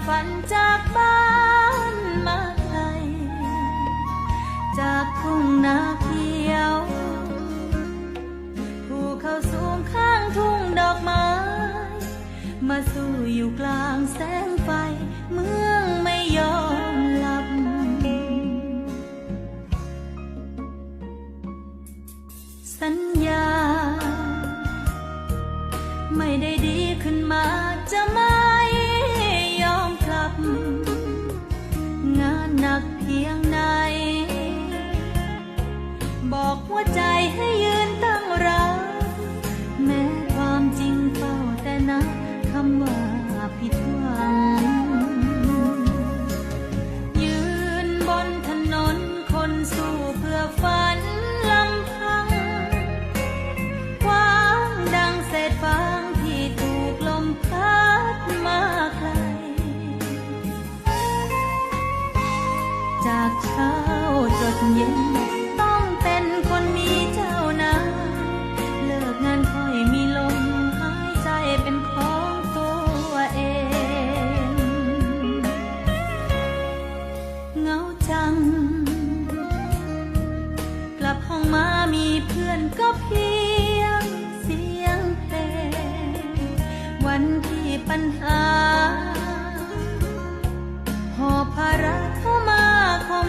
ฝันจากบ้านมาไกลจากทุ่งนาเขียวภูเขาสูงข้างทุ่งดอกไม้มาสู่อยู่กลางแสงไฟเมืองไม่ยอมหลับสัญญาไม่ได้ดีขึ้นมาจะไม่ยอมกลับงานหนักเพียงไหนบอกหัวใจให้ยืนตั้งรับแม้ความจริงเฝ้าแต่นับคำว่าผิดหวังยืนบนถนนคนสู้เพื่อฝันลำพังกว้างดังเศษฟางที่ถูกลมพัดมาไกลจากเช้าจดเย็นต้องเป็นคนมีเจ้านายเลิกงานค่อยมีลมหายใจเป็นของตัวเองเหงาจังกลับห้องมามีเพื่อนก็เพียงเสียงเพลงวันที่ปัญหาหอบภาระเข้ามาคม